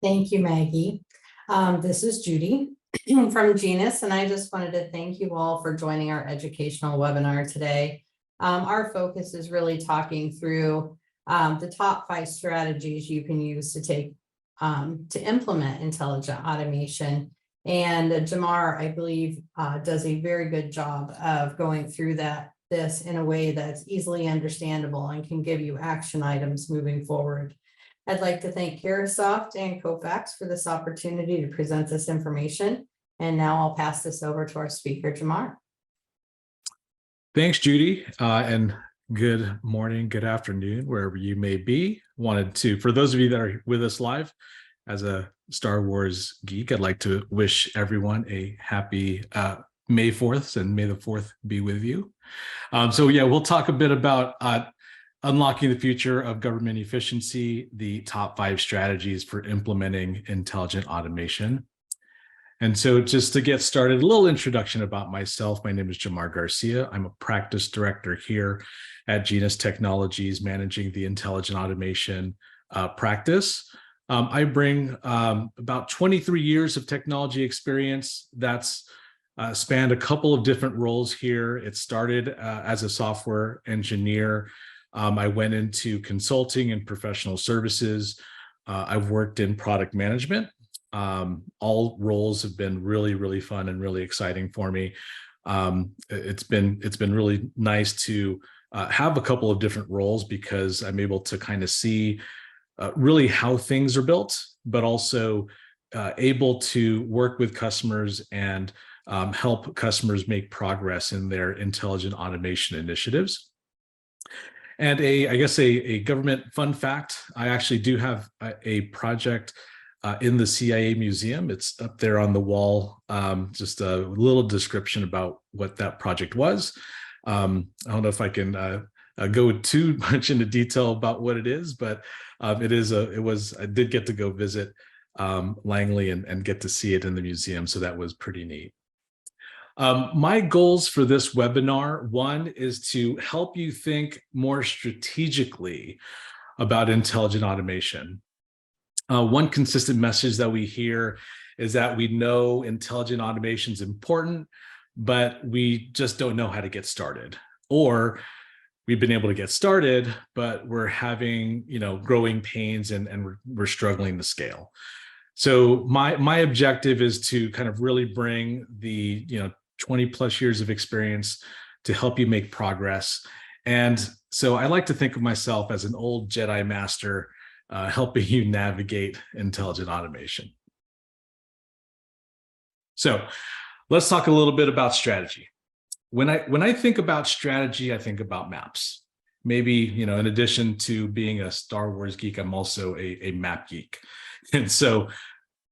Thank you, Maggie. This is Judy from Genus, and I just wanted to thank you all for joining our educational webinar today. Our focus is really talking through the top 5 strategies you can use to implement intelligent automation. And Jamar, I believe, does a very good job of going through this in a way that's easily understandable and can give you action items moving forward. I'd like to thank Carahsoft and Kofax for this opportunity to present this information. And now I'll pass this over to our speaker, Jamar. Thanks, Judy, and good morning, good afternoon, wherever you may be. Wanted to, for those of you that are with us live, as a Star Wars geek, I'd like to wish everyone a happy May 4th, and may the 4th be with you. So yeah, we'll talk a bit about unlocking the future of government efficiency, the top 5 strategies for implementing intelligent automation. And so just to get started, a little introduction about myself. My name is Jamar Garcia. I'm a practice director here at Genus Technologies, managing the intelligent automation practice. I bring about 23 years of technology experience. That's spanned a couple of different roles here. It started as a software engineer. I went into consulting and professional services. I've worked in product management. All roles have been really, really fun and really exciting for me. It's been really nice to have a couple of different roles, because I'm able to kind of see really how things are built, but also able to work with customers and help customers make progress in their intelligent automation initiatives. And I guess a government fun fact, I actually do have a project in the CIA museum. It's up there on the wall. Just a little description about what that project was. I don't know if I can go too much into detail about what it is, but I did get to go visit Langley and get to see it in the museum. So that was pretty neat. My goals for this webinar, one is to help you think more strategically about intelligent automation. One consistent message that we hear is that we know intelligent automation is important, but we just don't know how to get started. Or we've been able to get started, but we're having, growing pains and we're struggling to scale. So my objective is to kind of really bring the 20 plus years of experience to help you make progress. And so I like to think of myself as an old Jedi master helping you navigate intelligent automation. So let's talk a little bit about strategy. When I think about strategy, I think about maps. Maybe, in addition to being a Star Wars geek, I'm also a map geek. And so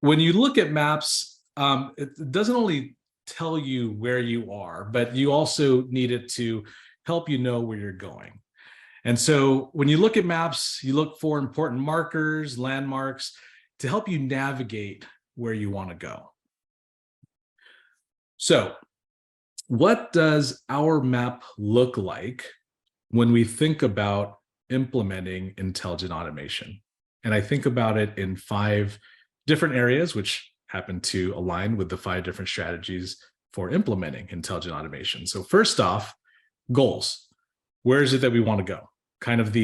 when you look at maps, it doesn't only tell you where you are, but you also need it to help you know where you're going. And so when you look at maps, you look for important markers, landmarks to help you navigate where you want to go. So what does our map look like when we think about implementing intelligent automation? And I think about it in 5 different areas, which happen to align with the 5 different strategies for implementing intelligent automation. So first off, goals. Where is it that we want to go? Kind of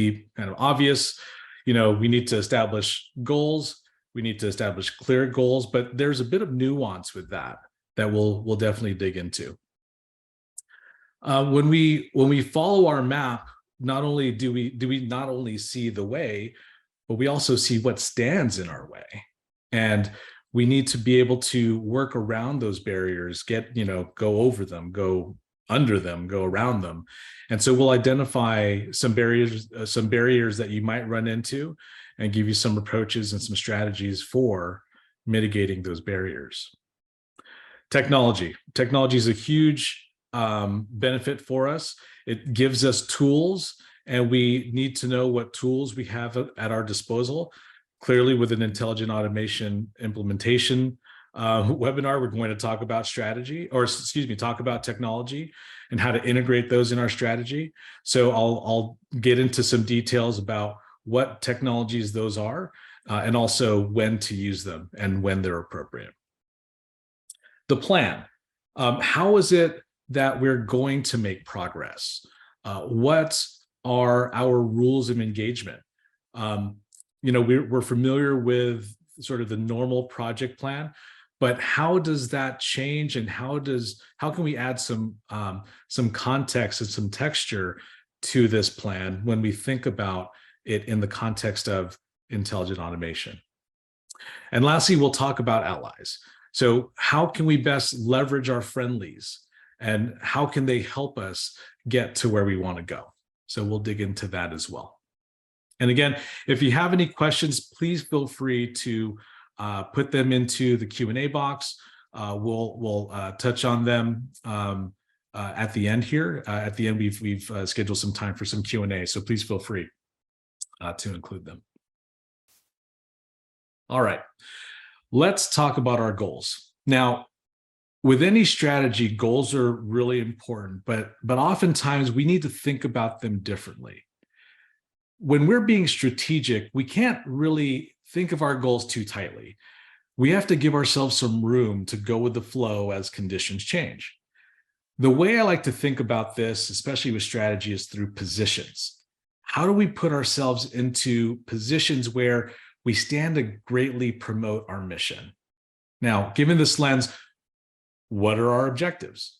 obvious, we need to establish goals. We need to establish clear goals, but there's a bit of nuance with that we'll definitely dig into. When we follow our map, not only do we not only see the way, but we also see what stands in our way. And we need to be able to work around those barriers, go over them, go under them, go around them. And so we'll identify some barriers that you might run into and give you some approaches and some strategies for mitigating those barriers. Technology is a huge benefit for us. It gives us tools, and we need to know what tools we have at our disposal. Clearly, with an intelligent automation implementation webinar, we're going to talk about talk about technology and how to integrate those in our strategy. So I'll get into some details about what technologies those are, and also when to use them and when they're appropriate. The plan. How is it that we're going to make progress? What are our rules of engagement? We're familiar with sort of the normal project plan, but how does that change, and how can we add some context and some texture to this plan when we think about it in the context of intelligent automation? And lastly, we'll talk about allies. So how can we best leverage our friendlies, and how can they help us get to where we want to go? So we'll dig into that as well. And again, if you have any questions, please feel free to put them into the Q&A box. We'll touch on them at the end here. At the end, we've scheduled some time for some Q&A, so please feel free to include them. All right, let's talk about our goals. Now, with any strategy, goals are really important, but oftentimes we need to think about them differently. When we're being strategic, we can't really think of our goals too tightly. We have to give ourselves some room to go with the flow as conditions change. The way I like to think about this, especially with strategy, is through positions. How do we put ourselves into positions where we stand to greatly promote our mission? Now, given this lens, what are our objectives?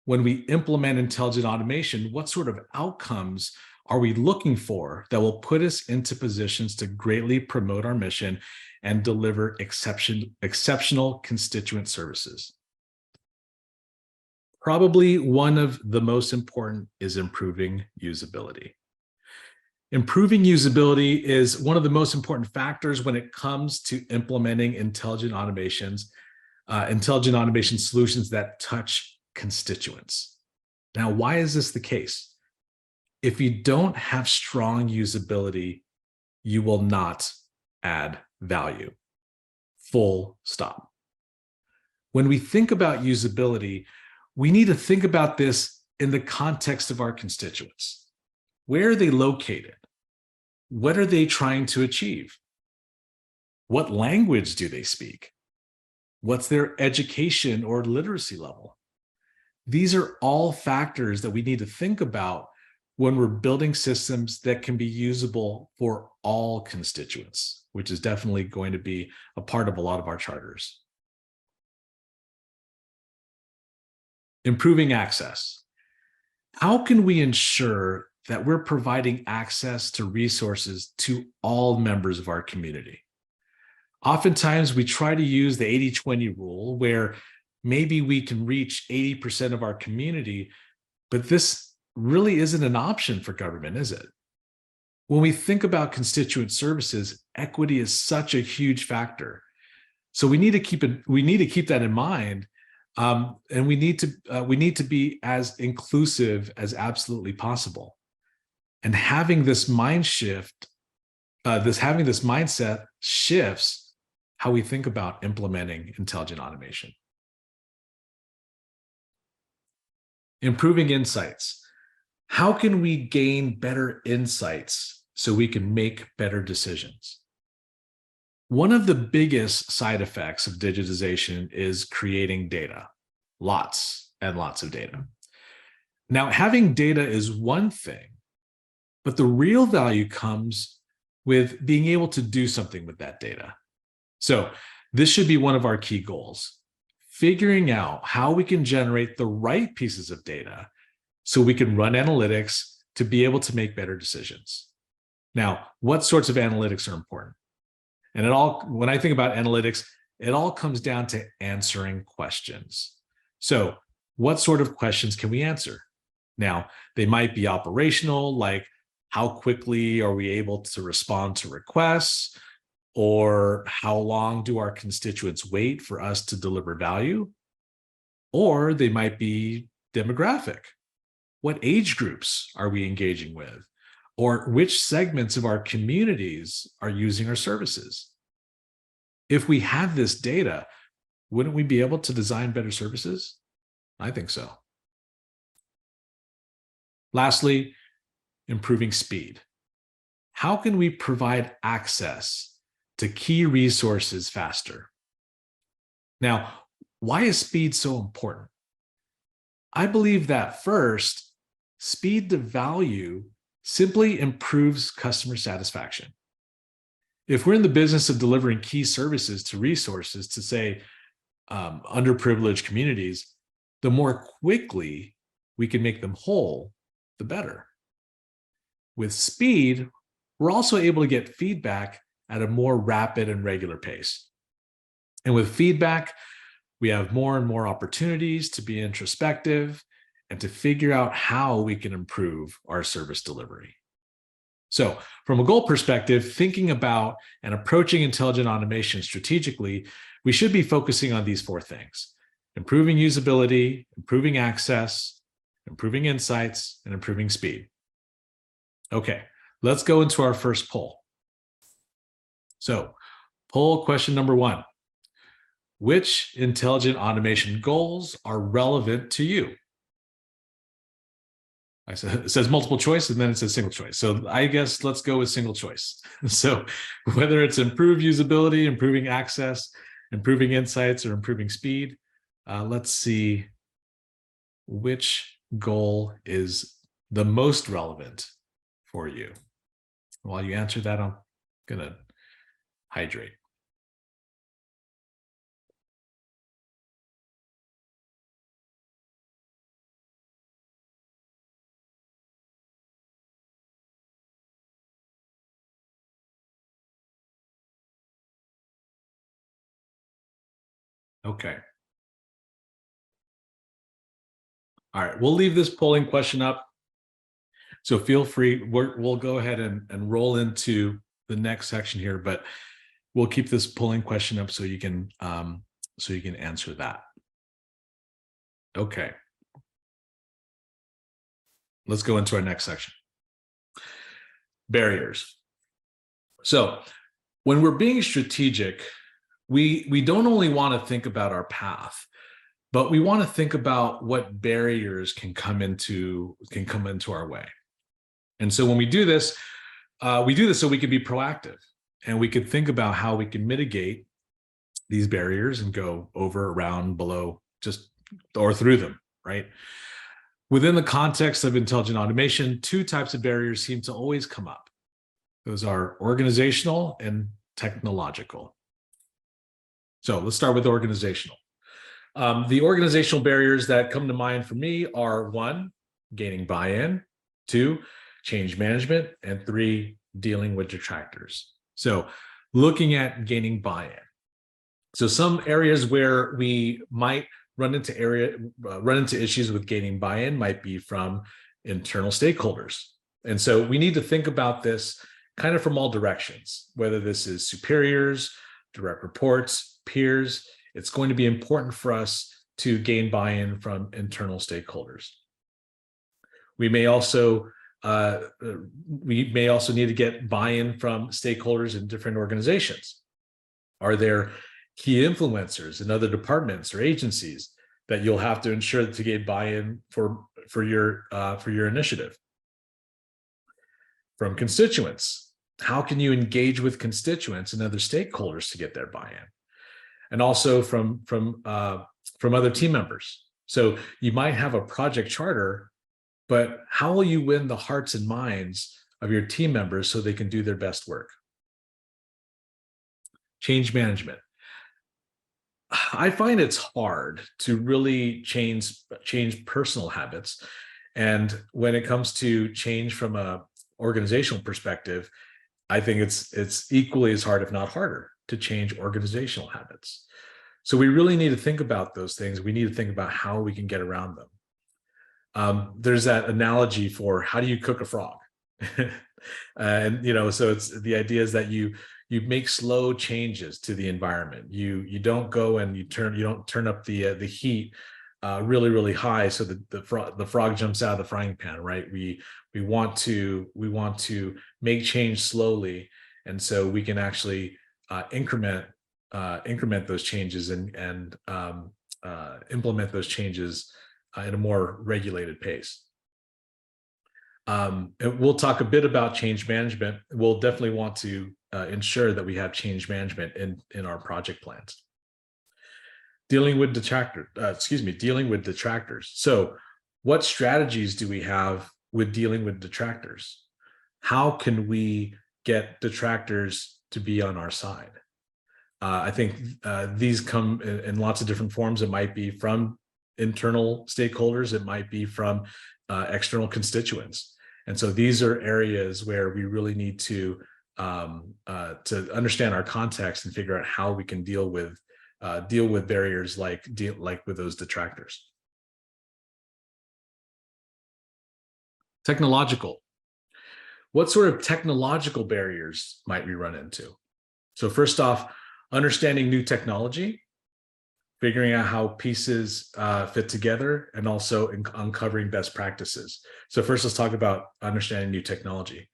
When we implement intelligent automation, what sort of outcomes are we looking for that will put us into positions to greatly promote our mission and deliver exceptional constituent services? Probably one of the most important is improving usability. Improving usability is one of the most important factors when it comes to implementing intelligent automation solutions that touch constituents. Now, why is this the case? If you don't have strong usability, you will not add value. Full stop. When we think about usability, we need to think about this in the context of our constituents. Where are they located? What are they trying to achieve? What language do they speak? What's their education or literacy level? These are all factors that we need to think about when we're building systems that can be usable for all constituents, which is definitely going to be a part of a lot of our charters. Improving access. How can we ensure that we're providing access to resources to all members of our community? Oftentimes, we try to use the 80-20 rule, where maybe we can reach 80% of our community, but this really isn't an option for government, is it? When we think about constituent services, equity is such a huge factor. So we need to keep that in mind, and we need to be as inclusive as absolutely possible. And having this mindset shifts how we think about implementing intelligent automation. Improving insights. How can we gain better insights so we can make better decisions? One of the biggest side effects of digitization is creating data, lots and lots of data. Now, having data is one thing, but the real value comes with being able to do something with that data. So this should be one of our key goals, figuring out how we can generate the right pieces of data so we can run analytics to be able to make better decisions. Now, what sorts of analytics are important? And when I think about analytics, it all comes down to answering questions. So what sort of questions can we answer? Now, they might be operational, like how quickly are we able to respond to requests? Or how long do our constituents wait for us to deliver value? Or they might be demographic. What age groups are we engaging with? Or which segments of our communities are using our services? If we have this data, wouldn't we be able to design better services? I think so. Lastly, improving speed. How can we provide access to key resources faster. Now, why is speed so important? I believe that first, speed to value simply improves customer satisfaction. If we're in the business of delivering key services to resources, to say underprivileged communities, the more quickly we can make them whole, the better. With speed, we're also able to get feedback at a more rapid and regular pace. And with feedback, we have more and more opportunities to be introspective and to figure out how we can improve our service delivery. So from a goal perspective, thinking about and approaching intelligent automation strategically, we should be focusing on these 4 things: improving usability, improving access, improving insights, and improving speed. Okay, let's go into our first poll. So poll question number 1. Which intelligent automation goals are relevant to you? It says multiple choice, and then it says single choice. So I guess let's go with single choice. So whether it's improve usability, improving access, improving insights, or improving speed, let's see which goal is the most relevant for you. While you answer that, I'm gonna hydrate. Okay. All right, we'll leave this polling question up. So feel free, we'll go ahead and roll into the next section here, but we'll keep this polling question up so you can answer that. Okay. Let's go into our next section. Barriers. So when we're being strategic, we don't only want to think about our path, but we want to think about what barriers can come into our way. And so when we do this so we can be proactive, and we could think about how we can mitigate these barriers and go over, around, below, or through them, right? Within the context of intelligent automation, 2 types of barriers seem to always come up. Those are organizational and technological. So let's start with organizational. The organizational barriers that come to mind for me are 1, gaining buy-in, 2, change management, and 3, dealing with detractors. So looking at gaining buy-in. So some areas where we might run into issues with gaining buy-in might be from internal stakeholders. And so we need to think about this kind of from all directions, whether this is superiors, direct reports, peers. It's going to be important for us to gain buy-in from internal stakeholders. We may also need to get buy-in from stakeholders in different organizations. Are there key influencers in other departments or agencies that you'll have to ensure to get buy-in for your initiative? From constituents, how can you engage with constituents and other stakeholders to get their buy-in? And also from other team members. So you might have a project charter, but how will you win the hearts and minds of your team members so they can do their best work? Change management. I find it's hard to really change personal habits. And when it comes to change from a organizational perspective, I think it's equally as hard, if not harder, to change organizational habits. So we really need to think about those things. We need to think about how we can get around them. There's that analogy for how do you cook a frog? And so it's the idea is that you make slow changes to the environment. You don't go and you don't turn up the heat really, really high so that the frog jumps out of the frying pan, right? We want to make change slowly, and so we can actually increment those changes and implement those changes at a more regulated pace. And we'll talk a bit about change management. We'll definitely want to ensure that we have change management in our project plans. Dealing with detractors. So what strategies do we have with dealing with detractors? How can we get detractors to be on our side? I think these come in lots of different forms. It might be from internal stakeholders. It might be from external constituents. And so these are areas where we really need to understand our context and figure out how we can deal with barriers like with those detractors. Technological. What sort of technological barriers might we run into? So first off, understanding new technology, figuring out how pieces fit together, and also uncovering best practices. So first, let's talk about understanding new technology.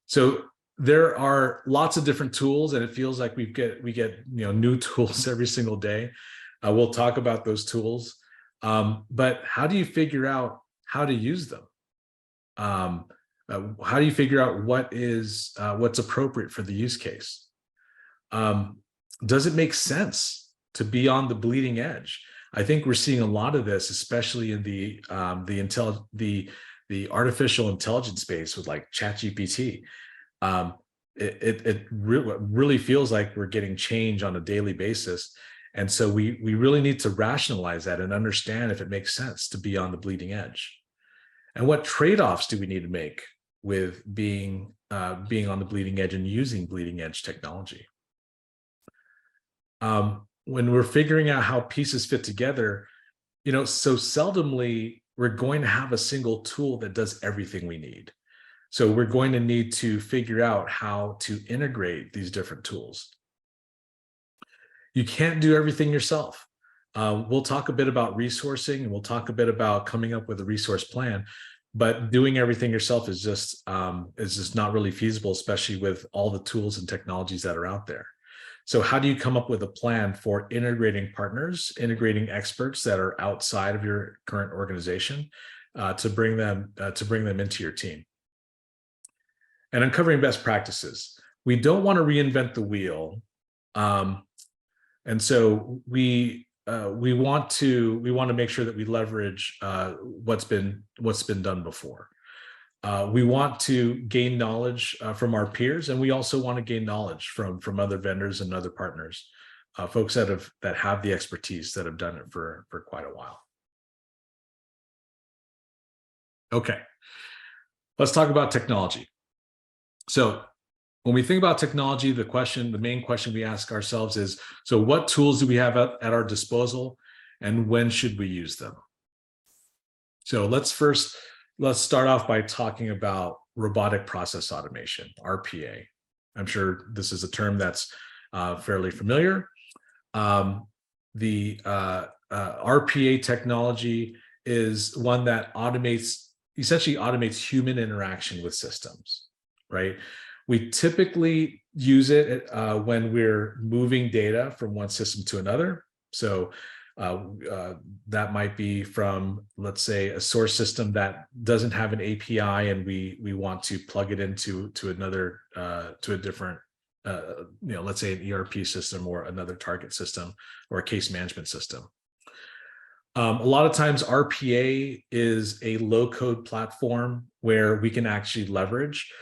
So there are lots of different tools, and it feels like we get new tools every single day. We'll talk about those tools, but how do you figure out how to use them? How do you figure out what's appropriate for the use case? Does it make sense to be on the bleeding edge? I think we're seeing a lot of this, especially in the artificial intelligence space with like ChatGPT. It really feels like we're getting change on a daily basis. And so we really need to rationalize that and understand if it makes sense to be on the bleeding edge. And what trade-offs do we need to make with being on the bleeding edge and using bleeding edge technology? When we're figuring out how pieces fit together, so seldomly we're going to have a single tool that does everything we need. So we're going to need to figure out how to integrate these different tools. You can't do everything yourself. We'll talk a bit about resourcing, and we'll talk a bit about coming up with a resource plan, but doing everything yourself is just not really feasible, especially with all the tools and technologies that are out there. So how do you come up with a plan for integrating partners, integrating experts that are outside of your current organization to bring them into your team? And uncovering best practices. We don't want to reinvent the wheel, and so we want to make sure that we leverage what's been done before. We want to gain knowledge from our peers, and we also want to gain knowledge from other vendors and other partners, folks that have the expertise, that have done it for quite a while. Okay, let's talk about technology. So when we think about technology, the main question we ask ourselves is, so what tools do we have at our disposal, and when should we use them? So let's start off by talking about robotic process automation, RPA. I'm sure this is a term that's fairly familiar. The RPA technology is one that essentially automates human interaction with systems, right? We typically use it when we're moving data from one system to another. So that might be from, let's say, a source system that doesn't have an API, and we want to plug it into another to a different let's say an ERP system or another target system or a case management system. A lot of times RPA is a low-code platform where we can actually leverage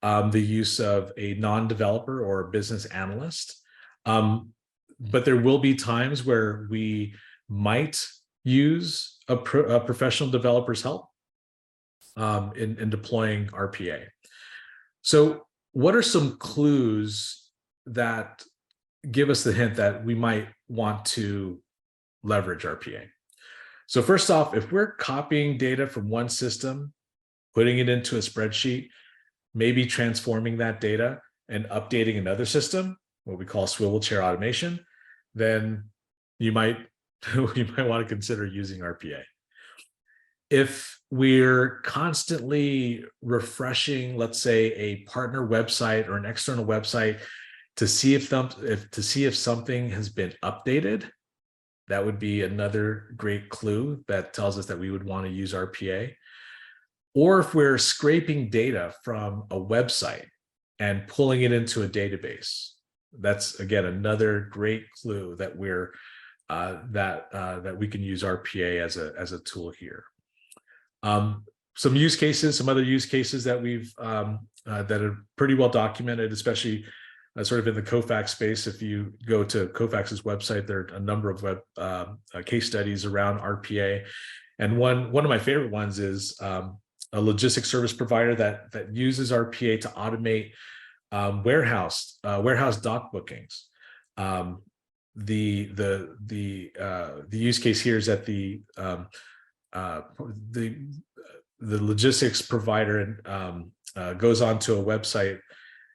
the use of a non-developer or a business analyst. But there will be times where we might use a professional developer's help in deploying RPA. So what are some clues that give us the hint that we might want to leverage RPA? So first off, if we're copying data from one system, putting it into a spreadsheet, maybe transforming that data and updating another system, what we call swivel chair automation, then you might want to consider using RPA. If we're constantly refreshing, let's say, a partner website or an external website to see if something has been updated, that would be another great clue that tells us that we would want to use RPA. Or if we're scraping data from a website and pulling it into a database. That's, again, another great clue that we're that we can use RPA as a tool here. Some use cases, some other use cases that we've that are pretty well documented, especially sort of in the Kofax space. If you go to Kofax's website, there are a number of case studies around RPA, and one of my favorite ones is a logistics service provider that uses RPA to automate warehouse dock bookings. The use case here is that the logistics provider goes onto a website,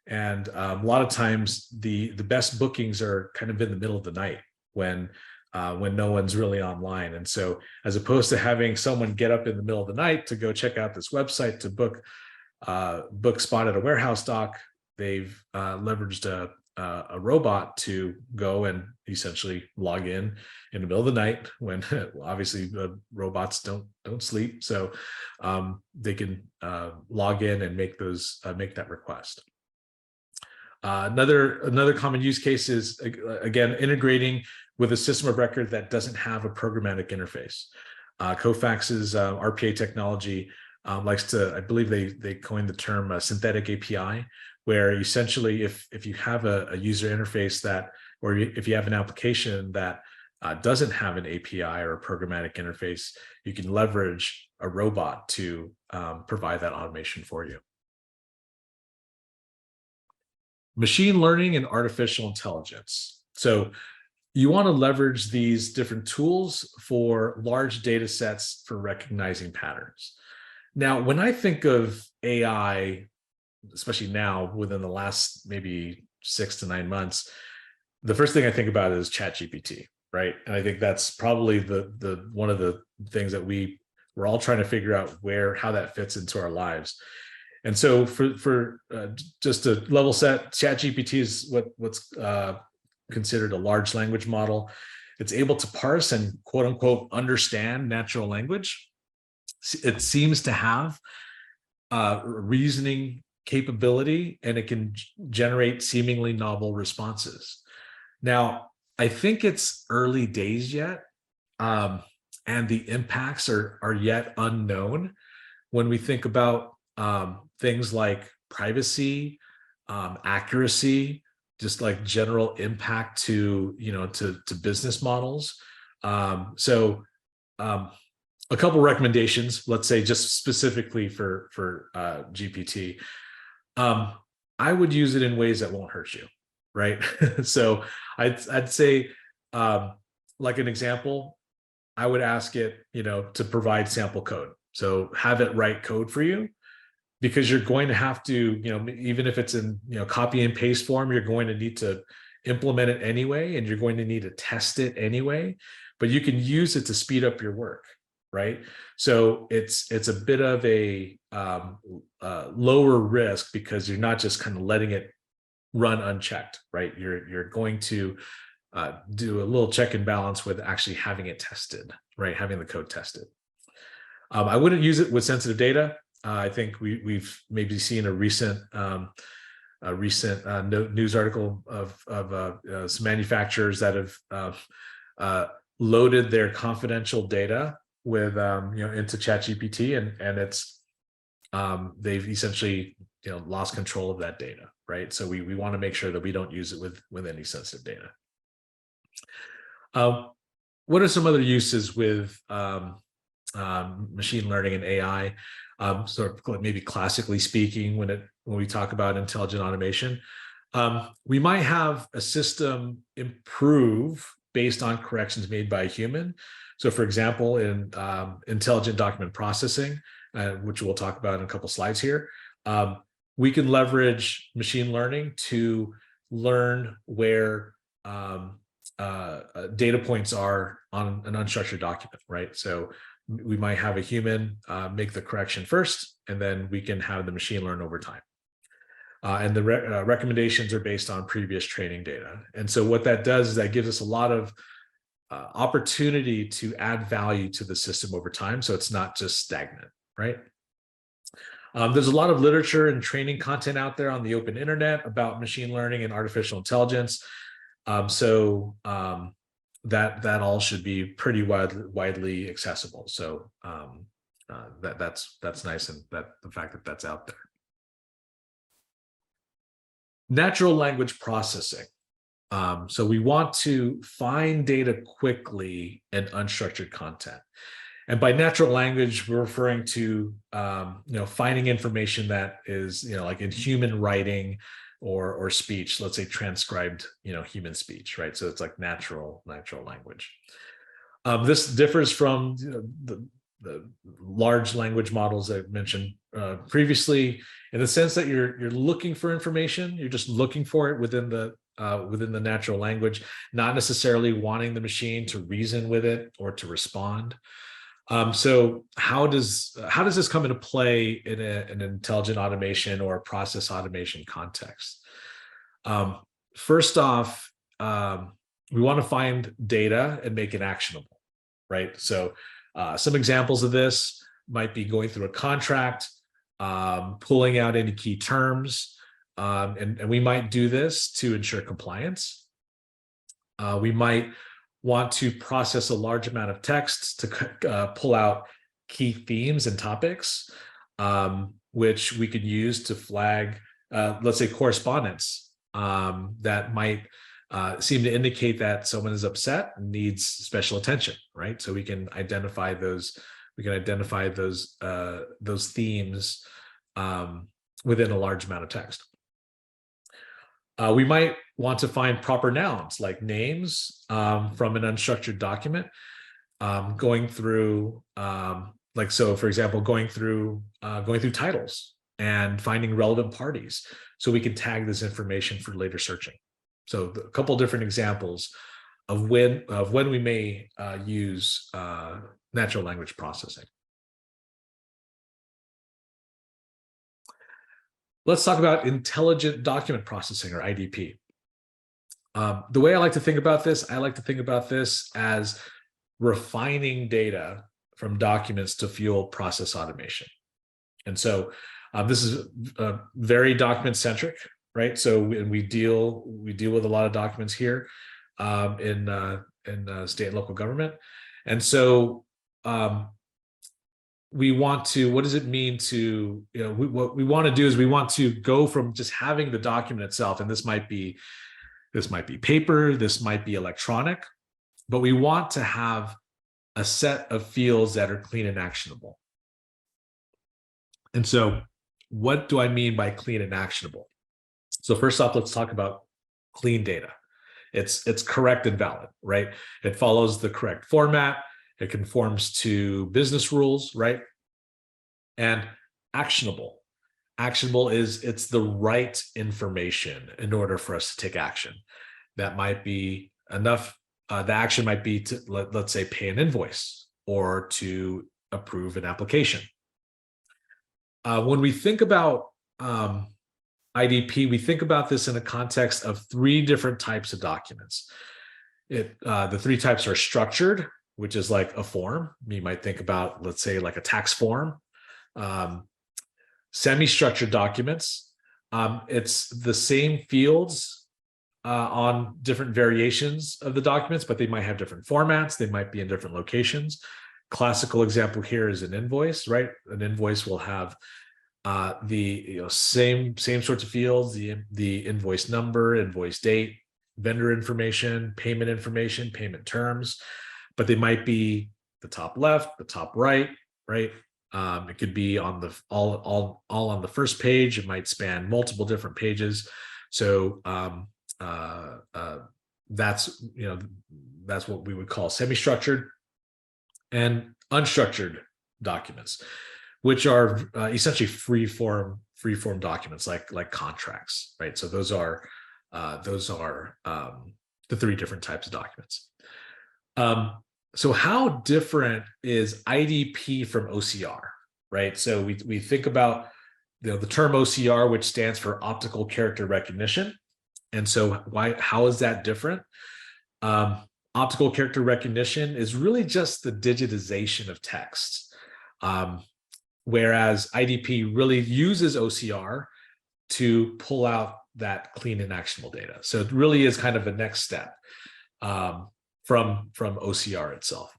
and a lot of times the best bookings are kind of in the middle of the night when no one's really online. And so, as opposed to having someone get up in the middle of the night to go check out this website to book spot at a warehouse dock, they've leveraged a robot to go and essentially log in the middle of the night when obviously robots don't sleep, so they can log in and make that request. Another common use case is, again, integrating with a system of record that doesn't have a programmatic interface. Kofax's RPA technology likes to, I believe they coined the term synthetic API, where essentially if you have a user interface that, or if you have an application that doesn't have an API or a programmatic interface, you can leverage a robot to provide that automation for you. Machine learning and artificial intelligence. So you want to leverage these different tools for large data sets for recognizing patterns. Now, when I think of AI, especially now within the last maybe 6 to 9 months, the first thing I think about is ChatGPT, right? And I think that's probably the one of the things that we're all trying to figure out how that fits into our lives. And so for just to level set, ChatGPT is what's considered a large language model. It's able to parse and quote unquote understand natural language. It seems to have reasoning capability, and it can generate seemingly novel responses. Now, I think it's early days yet, and the impacts are yet unknown when we think about things like privacy, accuracy, just like general impact to business models. A couple recommendations, let's say just specifically for GPT. I would use it in ways that won't hurt you, right? So I'd say, like an example, I would ask it, to provide sample code. So have it write code for you, because you're going to have to, even if it's in, copy and paste form, you're going to need to implement it anyway, and you're going to need to test it anyway, but you can use it to speed up your work, right? So it's a bit of a lower risk, because you're not just kind of letting it run unchecked, right? You're going to do a little check and balance with actually having it tested, right? Having the code tested. I wouldn't use it with sensitive data. I think we've maybe seen a recent news article of some manufacturers that have loaded their confidential data with into ChatGPT, and it's they've essentially lost control of that data, right? So we want to make sure that we don't use it with any sensitive data. What are some other uses with machine learning and AI? Sort of maybe classically speaking, when we talk about intelligent automation, we might have a system improve based on corrections made by a human. So, for example, in intelligent document processing, which we'll talk about in a couple slides here, we can leverage machine learning to learn where data points are on an unstructured document, right? So we might have a human make the correction first, and then we can have the machine learn over time. And the recommendations are based on previous training data. And so what that does is that gives us a lot of opportunity to add value to the system over time, so it's not just stagnant, right? There's a lot of literature and training content out there on the open internet about machine learning and artificial intelligence. That all should be pretty widely accessible. So that's nice, and that the fact that that's out there. Natural language processing. So we want to find data quickly in unstructured content. And by natural language, we're referring to finding information that is like in human writing or speech, let's say transcribed human speech, right? So it's like natural language. This differs from the large language models I mentioned previously, in the sense that you're looking for information, you're just looking for it within the natural language, not necessarily wanting the machine to reason with it or to respond. So how does this come into play in an intelligent automation or a process automation context? First off, we want to find data and make it actionable, right? So some examples of this might be going through a contract, pulling out any key terms, and we might do this to ensure compliance. We might want to process a large amount of text to pull out key themes and topics, which we could use to flag, let's say, correspondence that might seem to indicate that someone is upset and needs special attention, right? So we can identify those. We can identify those themes within a large amount of text. We might want to find proper nouns like names from an unstructured document, going through, for example, going through titles and finding relevant parties, so we can tag this information for later searching. So a couple different examples of when we may use natural language processing. Let's talk about intelligent document processing, or IDP. The way I like to think about this, as refining data from documents to fuel process automation. And so this is very document centric, right? So we deal with a lot of documents here in state and local government. And so we want to, what does it mean to, what we want to do is we want to go from just having the document itself, and this might be paper, this might be electronic, but we want to have a set of fields that are clean and actionable. And so what do I mean by clean and actionable? So first off, let's talk about clean data. It's correct and valid, right? It follows the correct format. It conforms to business rules, right? And actionable. Actionable is it's the right information in order for us to take action. That might be enough. The action might be to, let's say, pay an invoice or to approve an application. When we think about IDP, we think about this in a context of three different types of documents. The three types are structured, which is like a form. You might think about, let's say, like a tax form. Semi-structured documents. It's the same fields on different variations of the documents, but they might have different formats. They might be in different locations. Classical example here is an invoice, right? An invoice will have the same sorts of fields, the invoice number, invoice date, vendor information, payment terms, but they might be the top left, the top right, right? It could be on the all on the first page. It might span multiple different pages. So that's what we would call semi-structured. And unstructured documents, which are essentially free-form documents, like contracts, right? So those are the three different types of documents. So how different is IDP from OCR, right? So we think about the term OCR, which stands for optical character recognition. And so how is that different? Optical character recognition is really just the digitization of text. whereas IDP really uses OCR to pull out that clean and actionable data. So it really is kind of a next step from OCR itself.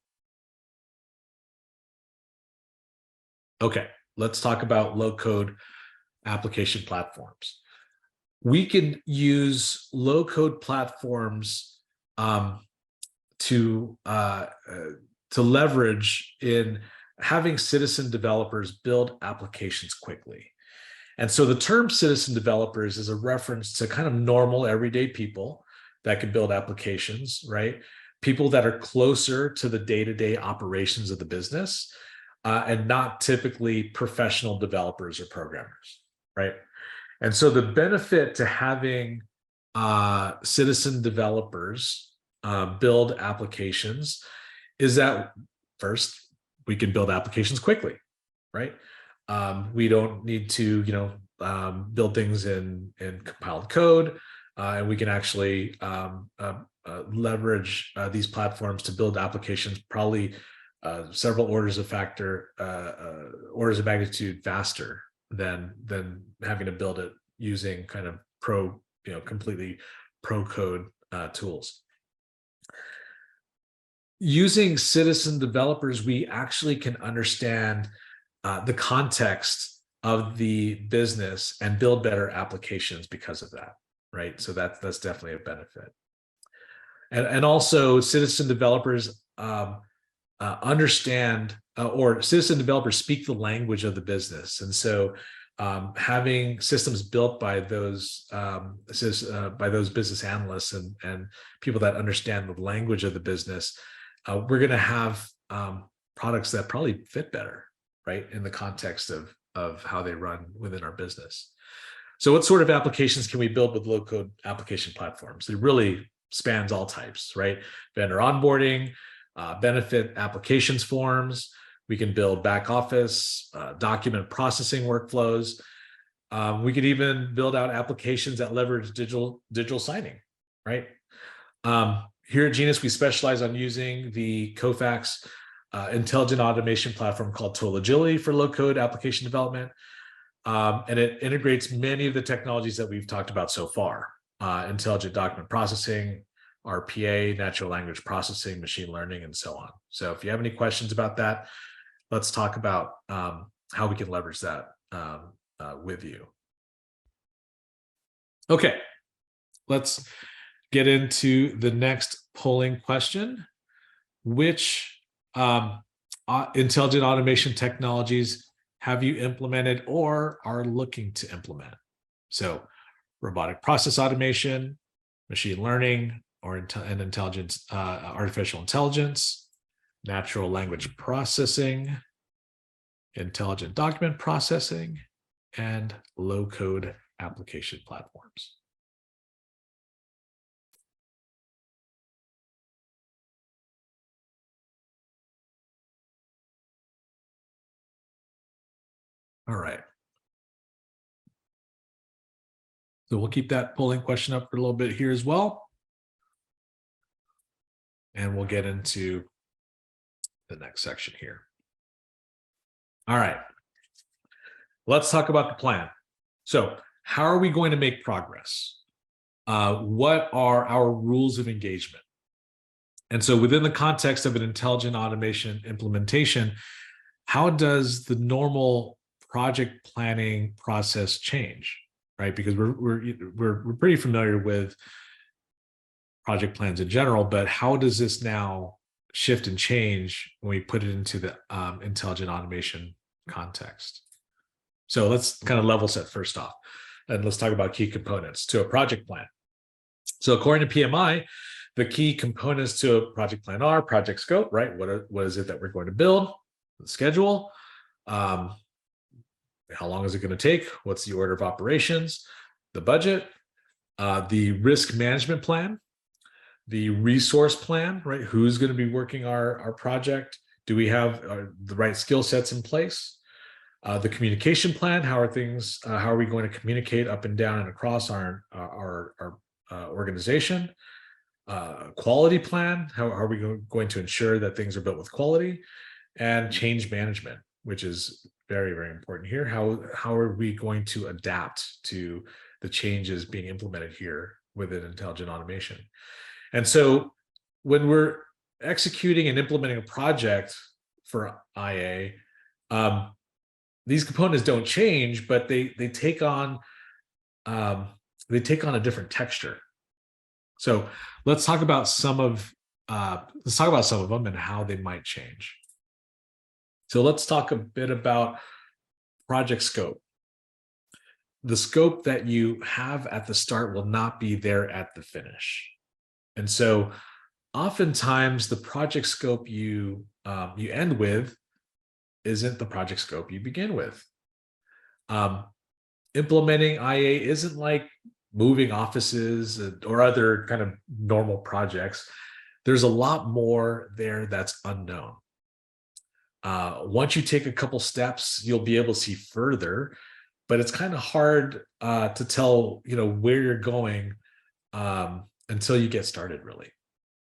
Okay, let's talk about low-code application platforms. We can use low-code platforms to leverage in having citizen developers build applications quickly. And so the term citizen developers is a reference to kind of normal everyday people that can build applications, right? People that are closer to the day-to-day operations of the business and not typically professional developers or programmers, right? And so the benefit to having citizen developers build applications is that first, we can build applications quickly, right? We don't need to, build things in compiled code, and we can actually leverage these platforms to build applications probably several orders of magnitude faster than having to build it using kind of completely pro code tools. Using citizen developers, we actually can understand the context of the business and build better applications because of that, right? So that's definitely a benefit. And also citizen developers understand or citizen developers speak the language of the business. And so having systems built by those business analysts and people that understand the language of the business, we're going to have products that probably fit better, right, in the context of how they run within our business. So what sort of applications can we build with low-code application platforms? It really spans all types, right? Vendor onboarding, benefit applications forms. We can build back office, document processing workflows. We could even build out applications that leverage digital signing, right? Here at Genus, we specialize on using the Kofax intelligent automation platform called Total Agility for low-code application development. And it integrates many of the technologies that we've talked about so far. Intelligent document processing, RPA, natural language processing, machine learning, and so on. So if you have any questions about that, let's talk about how we can leverage that with you. Okay, let's get into the next polling question. Which intelligent automation technologies have you implemented or are looking to implement? So robotic process automation, machine learning, or artificial intelligence, natural language processing, intelligent document processing, and low-code application platforms. All right. So we'll keep that polling question up for a little bit here as well. And we'll get into the next section here. All right. Let's talk about the plan. So how are we going to make progress? What are our rules of engagement? And so within the context of an intelligent automation implementation, how does the normal project planning process change, right? Because we're pretty familiar with project plans in general, but how does this now shift and change when we put it into the intelligent automation context? So let's kind of level set first off, and let's talk about key components to a project plan. So according to PMI, the key components to a project plan are project scope, right? What is it that we're going to build? The schedule. How long is it going to take? What's the order of operations? The budget, the risk management plan, the resource plan, right? Who's going to be working our project? Do we have the right skill sets in place? The communication plan, how are we going to communicate up and down and across our organization? Quality plan, how are we going to ensure that things are built with quality? And change management, which is very, very important here. How are we going to adapt to the changes being implemented here within intelligent automation? And so when we're executing and implementing a project for IA, these components don't change, but they take on a different texture. So let's talk about some of them and how they might change. So let's talk a bit about project scope. The scope that you have at the start will not be there at the finish. And so oftentimes the project scope you end with isn't the project scope you begin with. Implementing IA isn't like moving offices or other kind of normal projects. There's a lot more there that's unknown. Once you take a couple steps, you'll be able to see further, but it's kind of hard to tell, where you're going until you get started, really.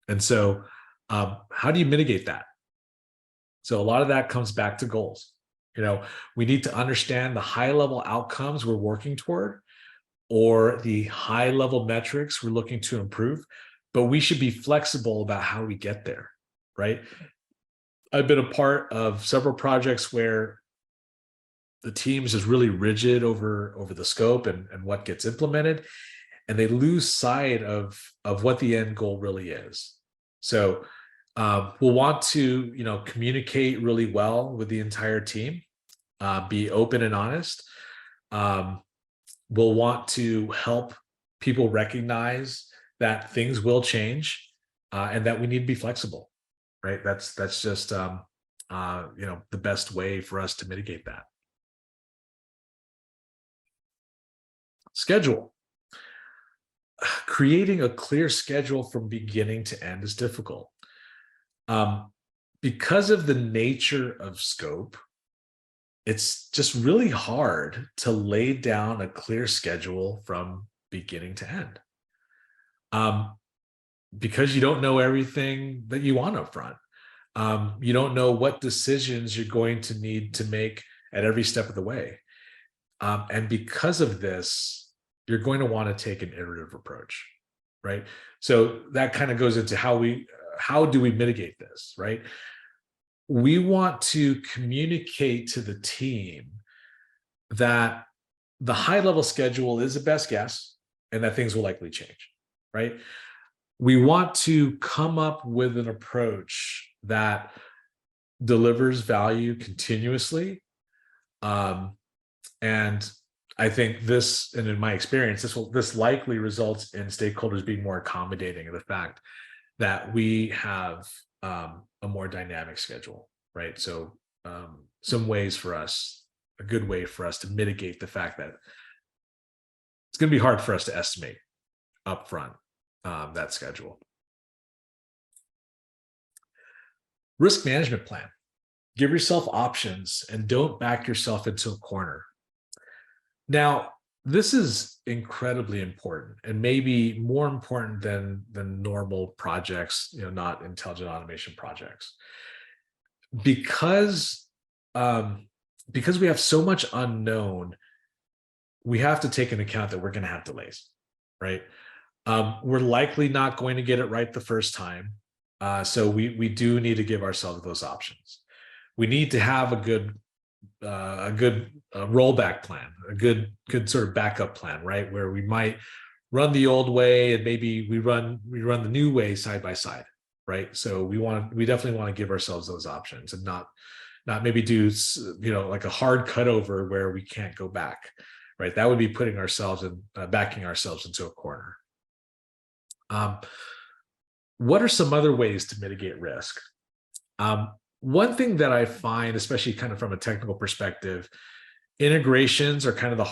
And so, how do you mitigate that? So a lot of that comes back to goals. We need to understand the high-level outcomes we're working toward, or the high-level metrics we're looking to improve, but we should be flexible about how we get there, right? I've been a part of several projects where the teams is really rigid over the scope and what gets implemented, and they lose sight of what the end goal really is. So we'll want to communicate really well with the entire team, be open and honest. We'll want to help people recognize that things will change and that we need to be flexible, right? That's just the best way for us to mitigate that. Schedule. Creating a clear schedule from beginning to end is difficult. Because of the nature of scope, it's just really hard to lay down a clear schedule from beginning to end. Because you don't know everything that you want up front. You don't know what decisions you're going to need to make at every step of the way. And because of this, you're going to want to take an iterative approach, right? So that kind of goes into how do we mitigate this, right? We want to communicate to the team that the high-level schedule is the best guess and that things will likely change, right? We want to come up with an approach that delivers value continuously. And I think this, and in my experience, this likely results in stakeholders being more accommodating of the fact that we have a more dynamic schedule, right? So some ways for us, a good way for us to mitigate the fact that it's going to be hard for us to estimate upfront that schedule. Risk management plan. Give yourself options and don't back yourself into a corner. Now, this is incredibly important and maybe more important than normal projects, not intelligent automation projects. Because we have so much unknown, we have to take into account that we're going to have delays, right? We're likely not going to get it right the first time. So we do need to give ourselves those options. We need to have a good rollback plan, a good sort of backup plan, right? Where we might run the old way and maybe we run the new way side by side, right? So we definitely want to give ourselves those options and not maybe do like a hard cutover where we can't go back, right? That would be putting ourselves in backing ourselves into a corner. What are some other ways to mitigate risk? One thing that I find, especially kind of from a technical perspective, integrations are kind of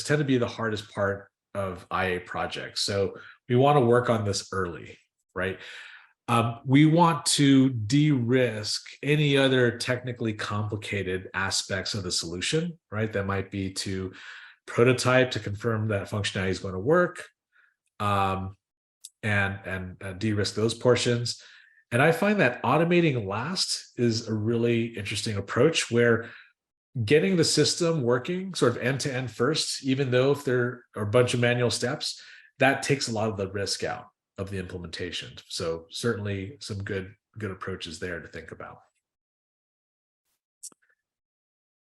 tend to be the hardest part of IA projects. So we want to work on this early, right? We want to de-risk any other technically complicated aspects of the solution, right? That might be to prototype to confirm that functionality is going to work, and de-risk those portions. And I find that automating last is a really interesting approach where getting the system working sort of end to end first, even though if there are a bunch of manual steps, that takes a lot of the risk out of the implementation. So certainly some good approaches there to think about.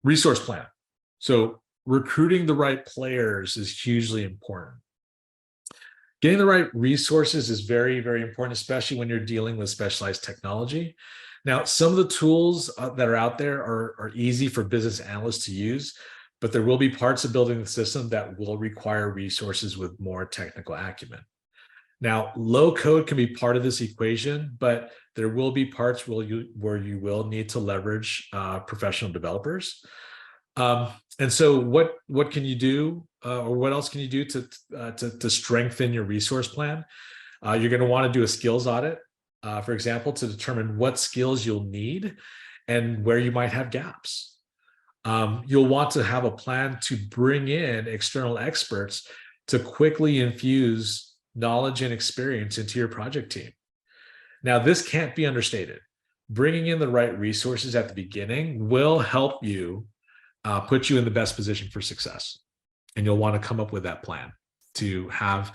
Resource plan. So recruiting the right players is hugely important. Getting the right resources is very, very important, especially when you're dealing with specialized technology. Now, some of the tools that are out there are easy for business analysts to use, but there will be parts of building the system that will require resources with more technical acumen. Now, low code can be part of this equation, but there will be parts where you will need to leverage professional developers. And so what can you do, or what else can you do to strengthen your resource plan? You're going to want to do a skills audit, for example, to determine what skills you'll need and where you might have gaps. You'll want to have a plan to bring in external experts to quickly infuse knowledge and experience into your project team. Now, this can't be understated. Bringing in the right resources at the beginning will help you put you in the best position for success. And you'll want to come up with that plan to have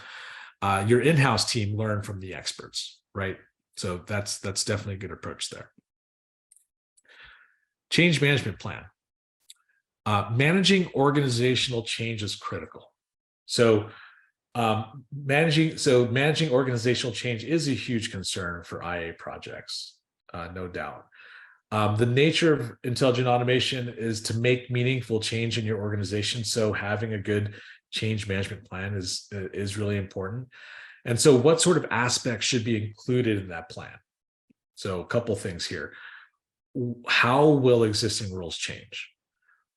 your in-house team learn from the experts, right? So that's definitely a good approach there. Change management plan. Managing organizational change is critical. So managing organizational change is a huge concern for IA projects, no doubt. The nature of intelligent automation is to make meaningful change in your organization. So having a good change management plan is really important. And so what sort of aspects should be included in that plan? So a couple things here. How will existing roles change?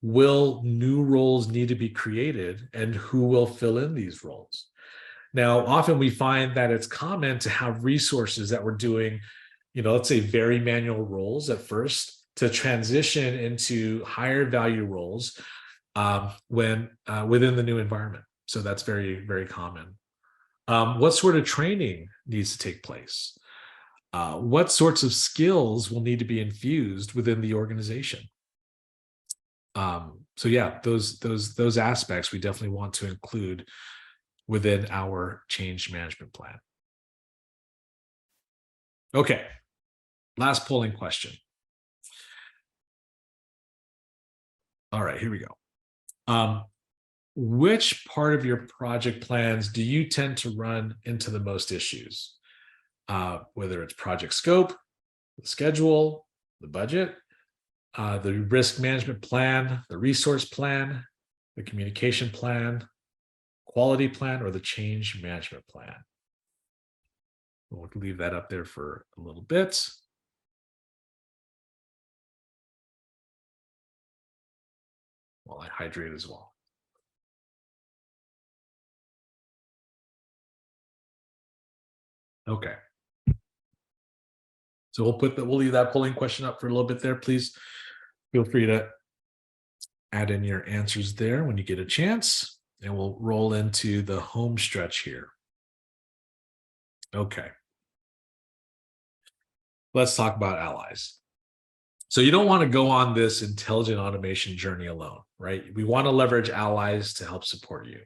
Will new roles need to be created, and who will fill in these roles? Now, often we find that it's common to have resources that we're doing, let's say very manual roles at first, to transition into higher value roles when within the new environment. So that's very, very common. What sort of training needs to take place? What sorts of skills will need to be infused within the organization? So yeah, those aspects we definitely want to include within our change management plan. Okay, last polling question. All right, here we go. Which part of your project plans do you tend to run into the most issues? Whether it's project scope, the schedule, the budget, the risk management plan, the resource plan, the communication plan, quality plan, or the change management plan. We'll leave that up there for a little bit. While I hydrate as well. Okay. So we'll leave that polling question up for a little bit there. Please feel free to add in your answers there when you get a chance, and we'll roll into the home stretch here. Okay. Let's talk about allies. So you don't want to go on this intelligent automation journey alone, right? We want to leverage allies to help support you.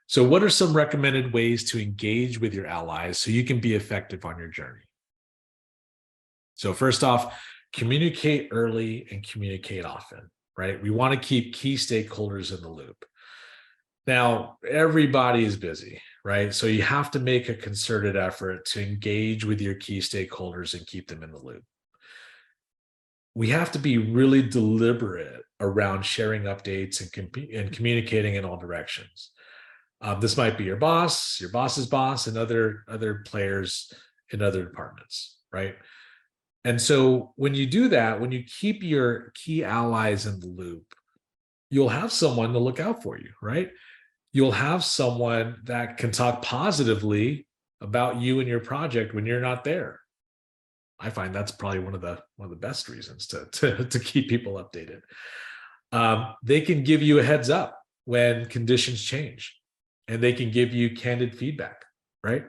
So what are some recommended ways to engage with your allies so you can be effective on your journey? So first off, communicate early and communicate often, right? We want to keep key stakeholders in the loop. Now, everybody is busy, right? So you have to make a concerted effort to engage with your key stakeholders and keep them in the loop. We have to be really deliberate around sharing updates and communicating in all directions. This might be your boss's boss, and other players in other departments, right? And so when you do that, when you keep your key allies in the loop, you'll have someone to look out for you, right? You'll have someone that can talk positively about you and your project when you're not there. I find that's probably one of the best reasons to keep people updated. They can give you a heads up when conditions change, and they can give you candid feedback, right?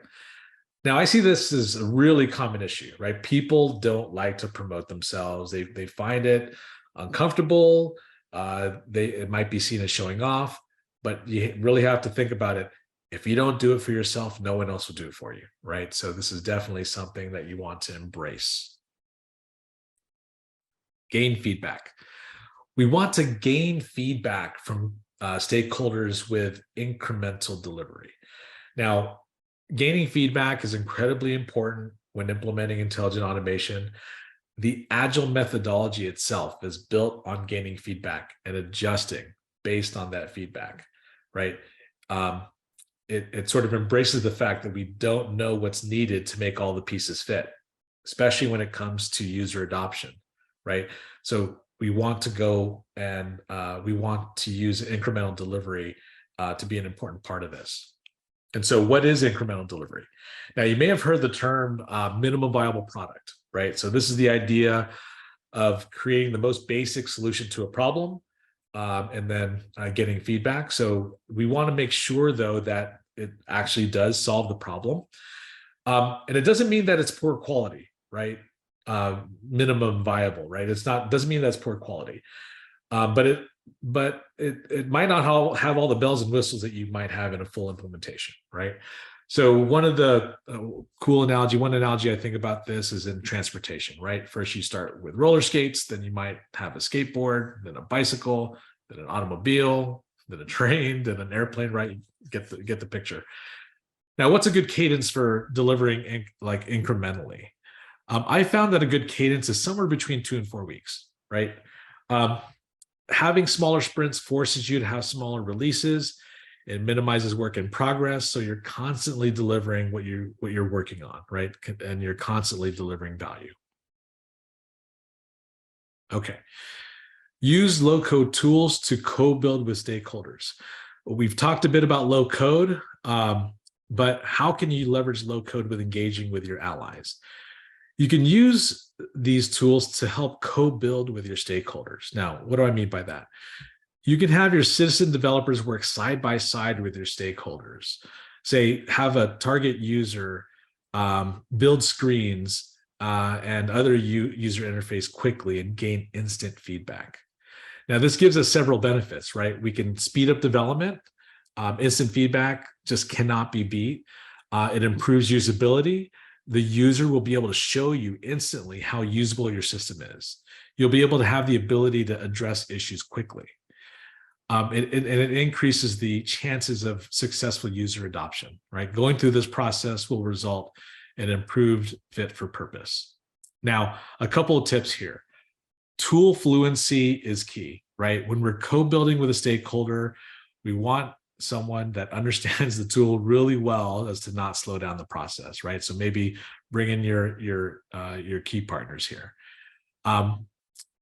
Now, I see this as a really common issue, right? People don't like to promote themselves. They find it uncomfortable. it might be seen as showing off, but you really have to think about it. If you don't do it for yourself, no one else will do it for you, right? So this is definitely something that you want to embrace. Gain feedback. We want to gain feedback from stakeholders with incremental delivery. Now, gaining feedback is incredibly important when implementing intelligent automation. The agile methodology itself is built on gaining feedback and adjusting based on that feedback, right? It sort of embraces the fact that we don't know what's needed to make all the pieces fit, especially when it comes to user adoption, right? So we want to go and we want to use incremental delivery to be an important part of this. And so what is incremental delivery? Now, you may have heard the term minimum viable product, right? So this is the idea of creating the most basic solution to a problem and then getting feedback. So we want to make sure, though, that it actually does solve the problem. And it doesn't mean that it's poor quality, right? Minimum viable, right? Doesn't mean that's poor quality. But it might not have all the bells and whistles that you might have in a full implementation, right? So one analogy I think about this is in transportation, right? First, you start with roller skates, then you might have a skateboard, then a bicycle, then an automobile, then a train, then an airplane, right? You get the picture. Now, what's a good cadence for delivering like incrementally? I found that a good cadence is somewhere between 2 and 4 weeks, right? Having smaller sprints forces you to have smaller releases. It minimizes work in progress, so you're constantly delivering what you're working on, right? And you're constantly delivering value. Okay. Use low-code tools to co-build with stakeholders. We've talked a bit about low code, but how can you leverage low code with engaging with your allies? You can use these tools to help co-build with your stakeholders. Now, what do I mean by that? You can have your citizen developers work side by side with your stakeholders. Say, have a target user build screens and other user interface quickly and gain instant feedback. Now, this gives us several benefits, right? We can speed up development. Instant feedback just cannot be beat. It improves usability. The user will be able to show you instantly how usable your system is. You'll be able to have the ability to address issues quickly. It increases the chances of successful user adoption, right? Going through this process will result in improved fit for purpose. Now, a couple of tips here. Tool fluency is key, right? When we're co-building with a stakeholder, we want someone that understands the tool really well as to not slow down the process, right? So maybe bring in your key partners here.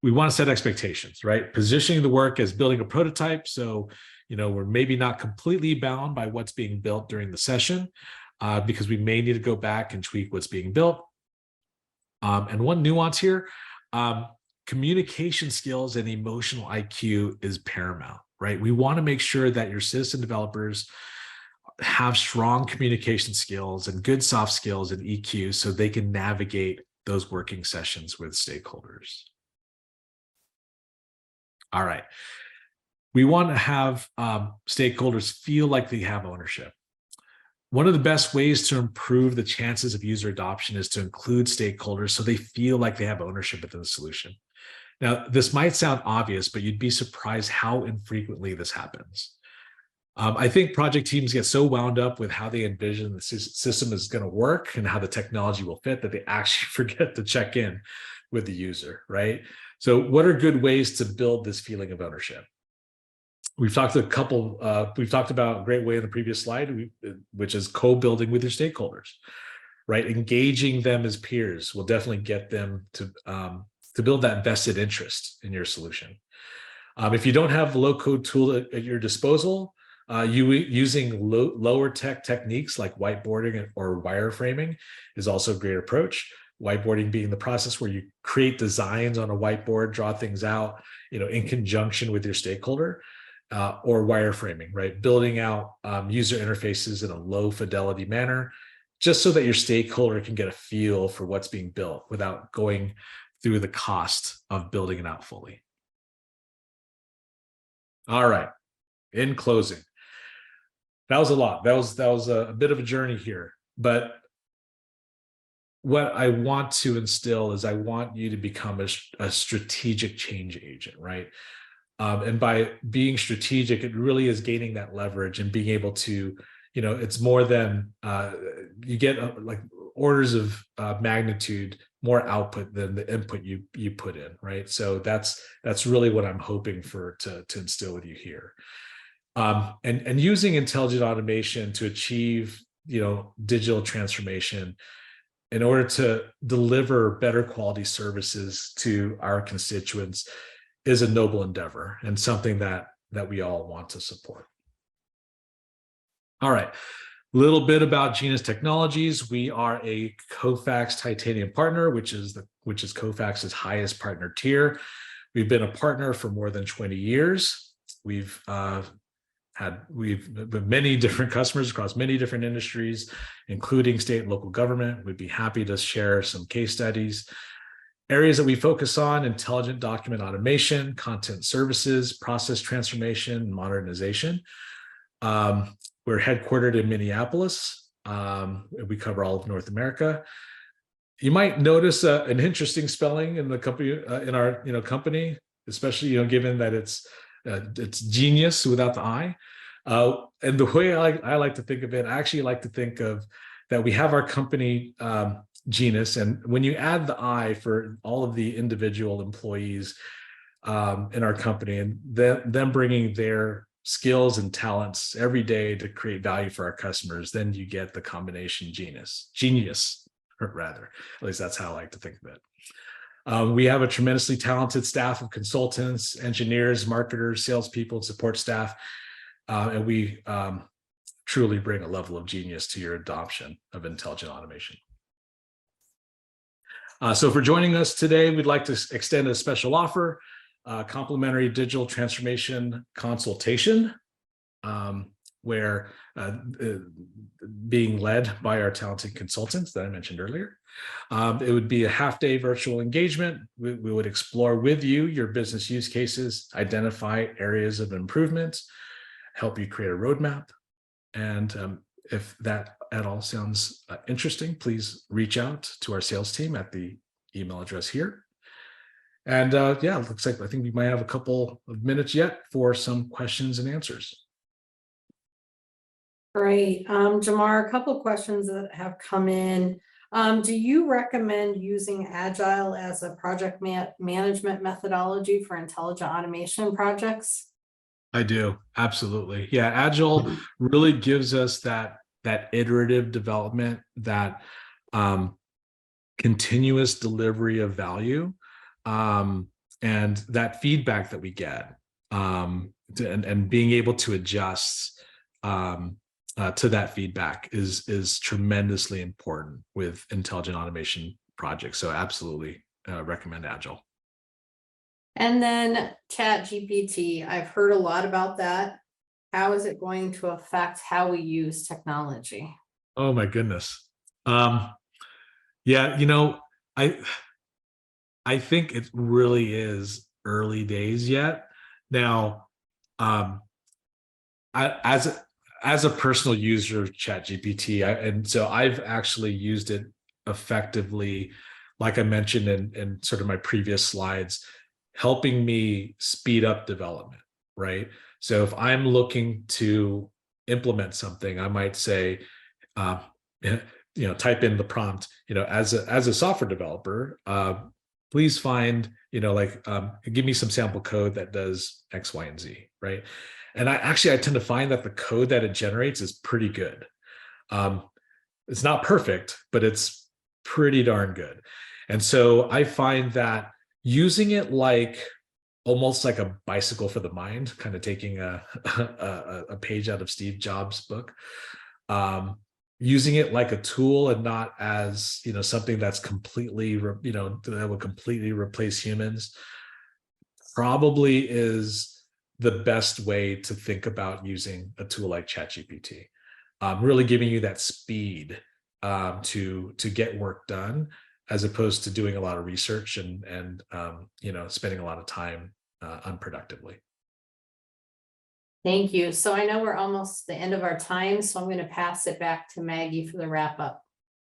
We want to set expectations, right? Positioning the work as building a prototype. So, we're maybe not completely bound by what's being built during the session because we may need to go back and tweak what's being built. And one nuance here, communication skills and emotional IQ is paramount, right? We want to make sure that your citizen developers have strong communication skills and good soft skills and EQ so they can navigate those working sessions with stakeholders. All right. We want to have stakeholders feel like they have ownership. One of the best ways to improve the chances of user adoption is to include stakeholders so they feel like they have ownership within the solution. Now, this might sound obvious, but you'd be surprised how infrequently this happens. I think project teams get so wound up with how they envision the system is going to work and how the technology will fit that they actually forget to check in with the user, right? So what are good ways to build this feeling of ownership? We've talked about a great way in the previous slide, which is co-building with your stakeholders, right? Engaging them as peers will definitely get them to build that vested interest in your solution. If you don't have a low-code tool at your disposal, using lower tech techniques like whiteboarding or wireframing is also a great approach. Whiteboarding being the process where you create designs on a whiteboard, draw things out, in conjunction with your stakeholder, or wireframing, right? Building out user interfaces in a low fidelity manner, just so that your stakeholder can get a feel for what's being built without going through the cost of building it out fully. All right. In closing, that was a lot. That was a bit of a journey here, but what I want to instill is I want you to become a strategic change agent, right? And by being strategic, it really is gaining that leverage and being able to, it's more than you get like orders of magnitude more output than the input you put in, right? So that's really what I'm hoping to instill with you here. And using intelligent automation to achieve, digital transformation in order to deliver better quality services to our constituents is a noble endeavor and something that we all want to support. All right, a little bit about Genus Technologies. We are a Kofax Titanium partner, which is Kofax's highest partner tier. We've been a partner for more than 20 years. We've many different customers across many different industries, including state and local government. We'd be happy to share some case studies. Areas that we focus on: intelligent document automation, content services, process transformation, and modernization. We're headquartered in Minneapolis. We cover all of North America. You might notice an interesting spelling in the company, in our company, especially given that it's genius without the I. And the way I like to think of it, I actually like to think of that we have our company Genus, and when you add the I for all of the individual employees in our company, and them bringing their skills and talents every day to create value for our customers, then you get the combination genius, or rather, at least that's how I like to think of it. We have a tremendously talented staff of consultants, engineers, marketers, salespeople, support staff, and we truly bring a level of genius to your adoption of intelligent automation. So for joining us today, we'd like to extend a special offer, complimentary digital transformation consultation, where being led by our talented consultants that I mentioned earlier. It would be a half-day virtual engagement. We would explore with you your business use cases, identify areas of improvement, help you create a roadmap. And if that at all sounds interesting, please reach out to our sales team at the email address here. And yeah, it looks like I think we might have a couple of minutes yet for some questions and answers. Great. Jamar, a couple of questions that have come in. Do you recommend using Agile as a project management methodology for intelligent automation projects? I do, absolutely. Yeah, Agile really gives us that iterative development, that continuous delivery of value, and that feedback that we get, and being able to adjust to that feedback is tremendously important with intelligent automation projects. So absolutely recommend Agile. And then ChatGPT, I've heard a lot about that. How is it going to affect how we use technology? Oh my goodness. Yeah, I think it really is early days yet. Now, as a personal user of ChatGPT, and so I've actually used it effectively, like I mentioned in sort of my previous slides, helping me speed up development, right? So if I'm looking to implement something, I might say, type in the prompt, as a software developer, please find, give me some sample code that does X, Y, and Z, right? And I tend to find that the code that it generates is pretty good. It's not perfect, but it's pretty darn good. And so I find that using it almost like a bicycle for the mind, kind of taking a page out of Steve Jobs' book, using it like a tool and not as something that's completely that will completely replace humans, probably is the best way to think about using a tool like ChatGPT. Really giving you that speed to get work done, as opposed to doing a lot of research and spending a lot of time unproductively. Thank you. So I know we're almost the end of our time, so I'm going to pass it back to Maggie for the wrap up.